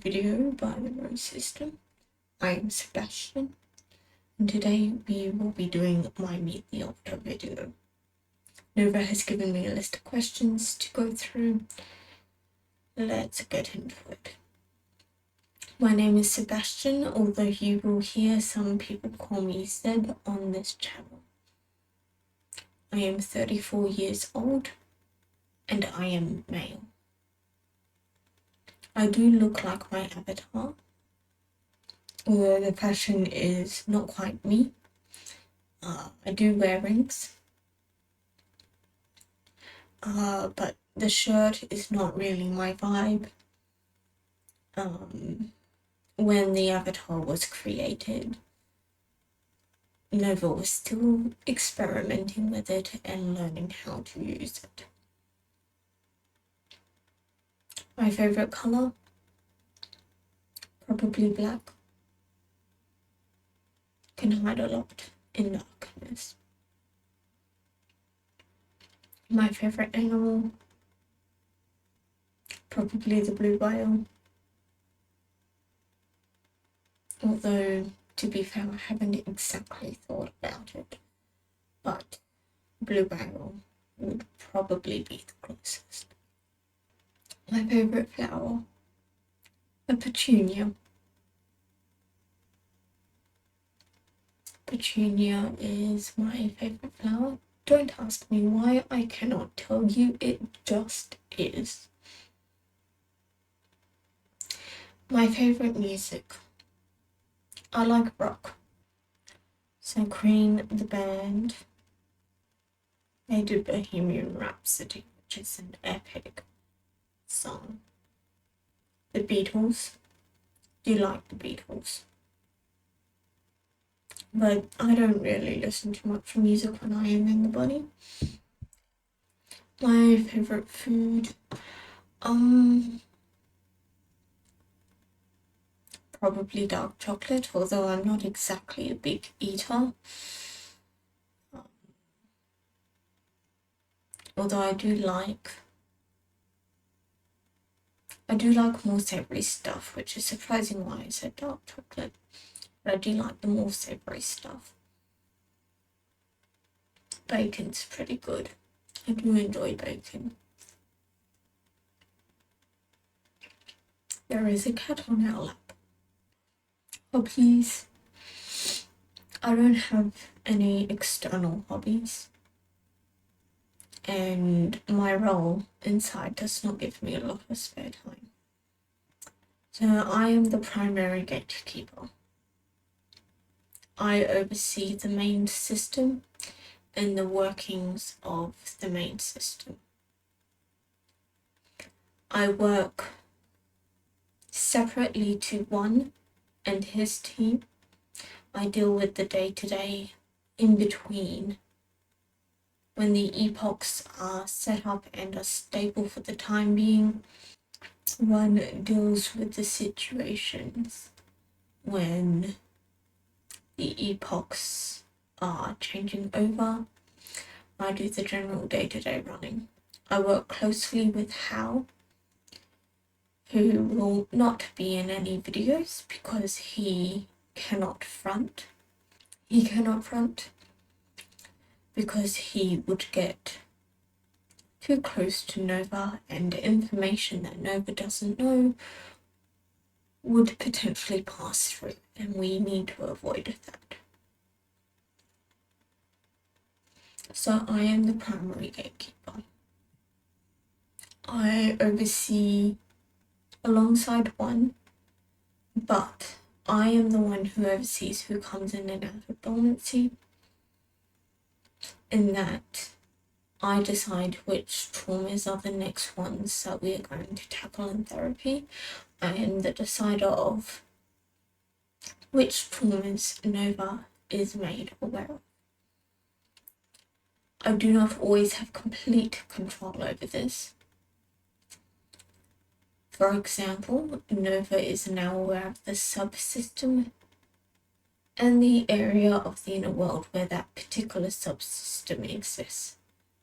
video by the road system. I am Sebastian, and today we will be doing my Meet the Author video. Nova has given me a list of questions to go through. Let's get into it. My name is Sebastian, although you will hear some people call me Seb on this channel. I am 34 years old, and I am male. I do look like my avatar, although the fashion is not quite me. I do wear rings, but the shirt is not really my vibe. When the avatar was created, Nova was still experimenting with it and learning how to use it. My favorite color? Probably black. Can hide a lot in darkness. My favorite animal? Probably the blue whale. Although, to be fair, I haven't exactly thought about it, but blue whale would probably be the closest. My favorite flower? A petunia. Petunia is my favorite flower. Don't ask me why, I cannot tell you, it just is. My favorite music? I like rock. So Queen, the band, they did Bohemian Rhapsody, which is an epic song. The Beatles, do like the Beatles. But I don't really listen to much music when I am in the body. My favorite food, probably dark chocolate, although I'm not exactly a big eater. Although I do like more savoury stuff, which is surprising why I said dark chocolate. But I do like the more savoury stuff. Bacon's pretty good. I do enjoy bacon. There is a cat on our lap. Hobbies. I don't have any external hobbies. And my role inside does not give me a lot of spare time. So I am the primary gatekeeper. I oversee the main system and the workings of the main system. I work separately to one and his team. I deal with the day-to-day in between when the epochs are set up and are stable for the time being. One deals with the situations when the epochs are changing over. I do the general day-to-day running. I work closely with Hal, who will not be in any videos because he cannot front. He cannot front because he would get too close to Nova, and information that Nova doesn't know would potentially pass through, and we need to avoid that. So I am the primary gatekeeper. I oversee alongside one, but I am the one who oversees who comes in and out of dormancy, in that I decide which traumas are the next ones that we are going to tackle in therapy. I am the decider of which traumas Nova is made aware of. I do not always have complete control over this. For example, Nova is now aware of the subsystem and the area of the inner world where that particular subsystem exists.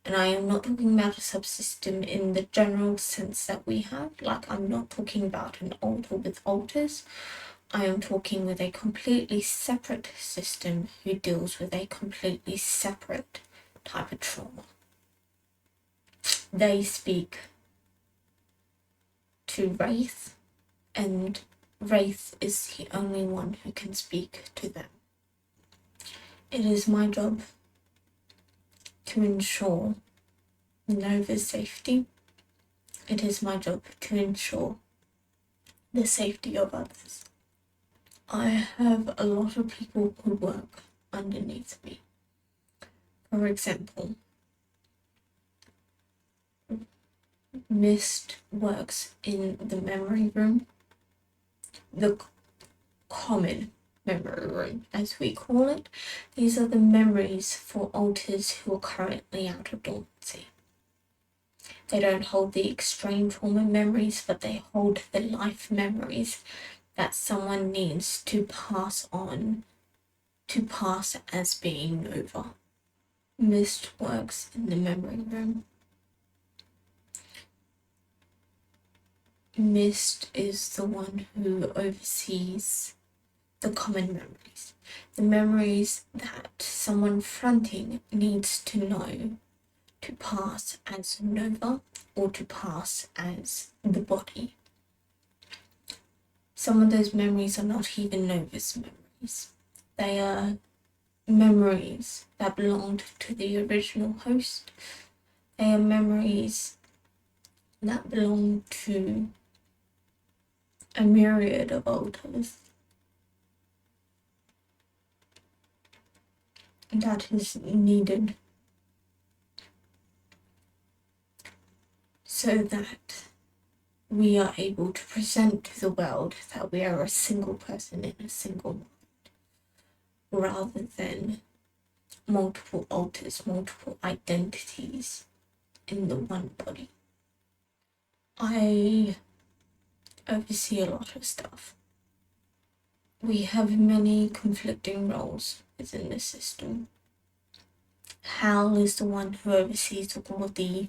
And I am not talking about a subsystem in the general sense that we have. Like, I'm not talking about an alter with alters. I am talking with a completely separate system who deals with a completely separate type of trauma. They speak to Wraith, and Wraith is the only one who can speak to them. It is my job to ensure Nova's safety. It is my job to ensure the safety of others. I have a lot of people who work underneath me. For example, Mist works in the memory room, the common memory room, as we call it. These are the memories for alters who are currently out of dormancy. They don't hold the extreme trauma memories, but they hold the life memories that someone needs to pass on, to pass as being Nova. Mist works in the memory room. Mist is the one who oversees the common memories. The memories that someone fronting needs to know to pass as Nova or to pass as the body. Some of those memories are not even Nova's memories. They are memories that belonged to the original host. They are memories that belong to a myriad of alters. That is needed so that we are able to present to the world that we are a single person in a single mind, rather than multiple alters, multiple identities in the one body. I oversee a lot of stuff. We have many conflicting roles within the system. Hal is the one who oversees all of the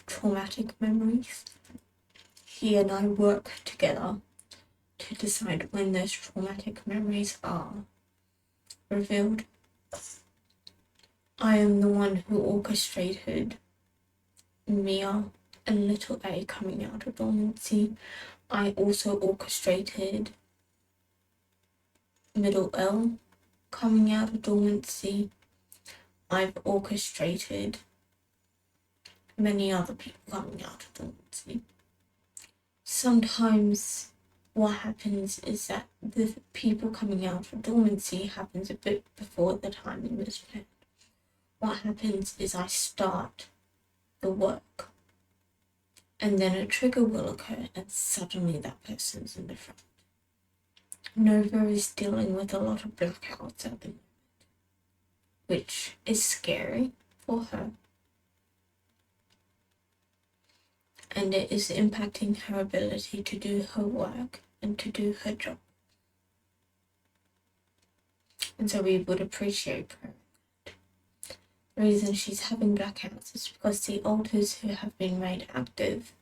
traumatic memories. He and I work together to decide when those traumatic memories are revealed. I am the one who orchestrated Mia and Little A coming out of dormancy. I also orchestrated Middle L coming out of dormancy. I've orchestrated many other people coming out of dormancy. Sometimes what happens is that the people coming out of dormancy happens a bit before the timing was planned. What happens is I start the work, and then a trigger will occur, and suddenly that person's in the front. Nova is dealing with a lot of blackouts at the moment, which is scary for her. And it is impacting her ability to do her work and to do her job. And so we would appreciate her. The reason she's having blackouts is because the alters who have been made active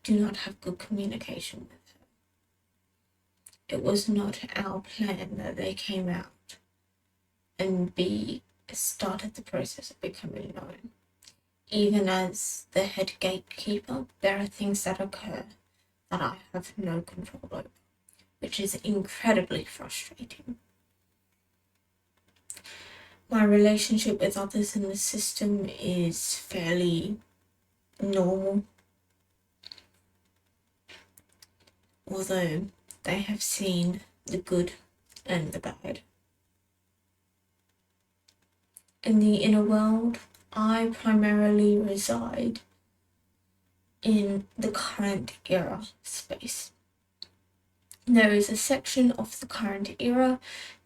do not have good communication with her. It was not our plan that they came out and started the process of becoming known. Even as the head gatekeeper, there are things that occur that I have no control over, which is incredibly frustrating. My relationship with others in the system is fairly normal, although they have seen the good and the bad. In the inner world, I primarily reside in the current era space. There is a section of the current era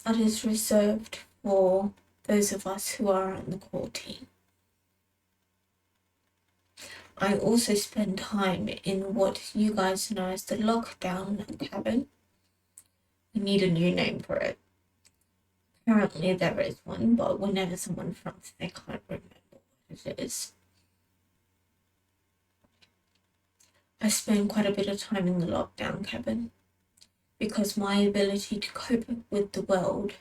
that is reserved for those of us who are on the core team. I also spend time in what you guys know as the lockdown cabin. We need a new name for it. Apparently there is one, but whenever someone fronts, they can't remember what it is. I spent quite a bit of time in the lockdown cabin because my ability to cope with the world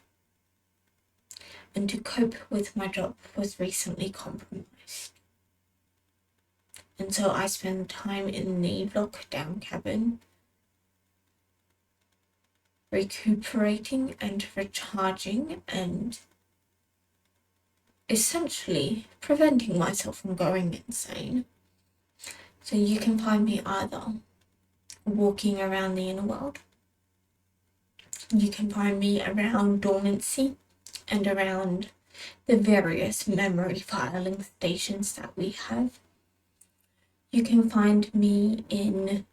and to cope with my job was recently compromised. And so I spent time in the lockdown cabin recuperating and recharging and essentially preventing myself from going insane. So you can find me either walking around the inner world, you can find me around dormancy and around the various memory filing stations that we have. You can find me in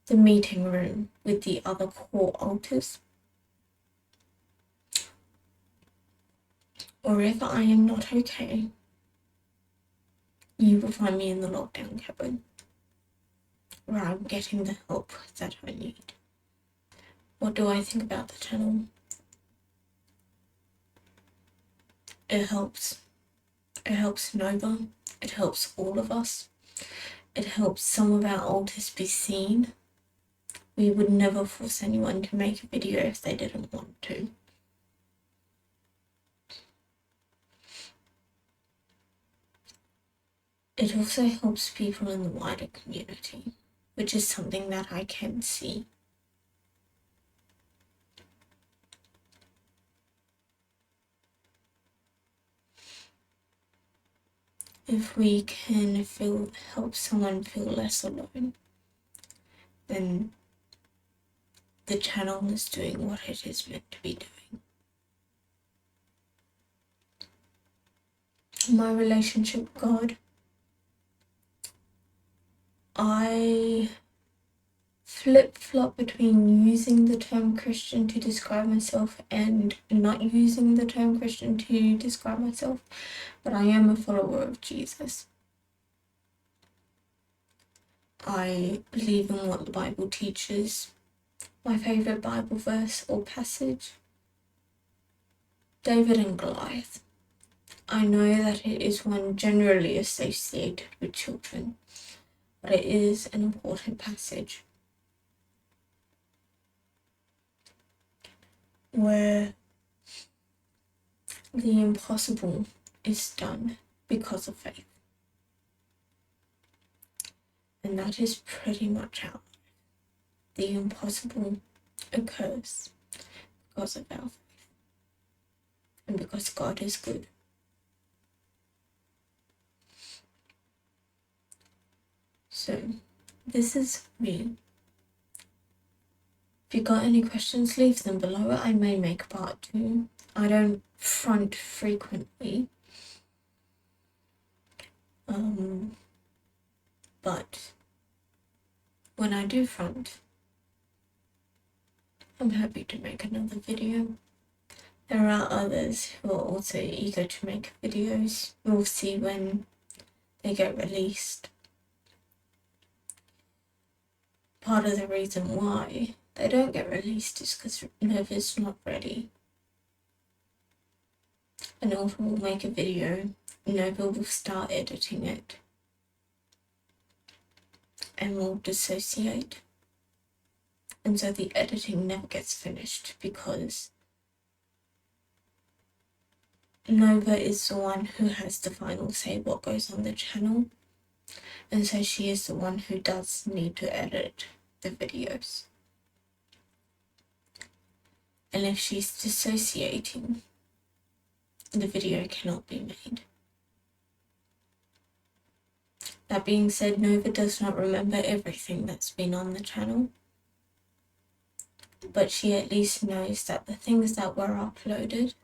the meeting room with the other core alters. Or if I am not okay, you will find me in the lockdown cabin, where I'm getting the help that I need. What do I think about the channel? It helps. It helps Nova. It helps all of us. It helps some of our alters be seen. We would never force anyone to make a video if they didn't want to. It also helps people in the wider community, which is something that I can see. If we can help someone feel less alone, then the channel is doing what it is meant to be doing. My relationship with God, I flip-flop between using the term Christian to describe myself and not using the term Christian to describe myself, but I am a follower of Jesus. I believe in what the Bible teaches. My favourite Bible verse or passage, David and Goliath. I know that it is one generally associated with children, but it is an important passage where the impossible is done because of faith. And that is pretty much how the impossible occurs because of our faith and because God is good. So, this is me. If you've got any questions, leave them below. I may make part 2. I don't front frequently. But when I do front, I'm happy to make another video. There are others who are also eager to make videos. We'll see when they get released. Part of the reason why they don't get released is because Nova's not ready. And Nova will make a video, Nova will start editing it, and will dissociate. And so the editing never gets finished because Nova is the one who has the final say what goes on the channel. And so she is the one who does need to edit the videos. And if she's dissociating, the video cannot be made. That being said, Nova does not remember everything that's been on the channel, but she at least knows that the things that were uploaded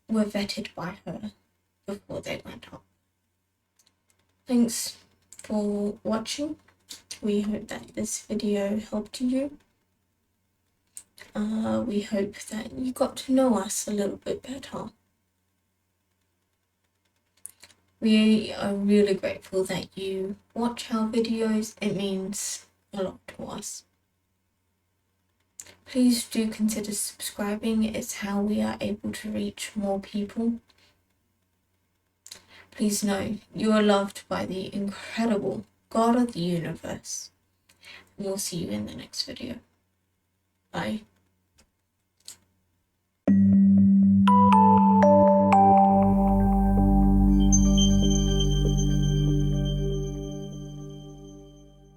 were vetted by her before they went up. Thanks for watching. We hope that this video helped you. We hope that you got to know us a little bit better. We are really grateful that you watch our videos. It means a lot to us. Please do consider subscribing. It's how we are able to reach more people. please know you are loved by the incredible God of the universe. And we'll see you in the next video. Bye.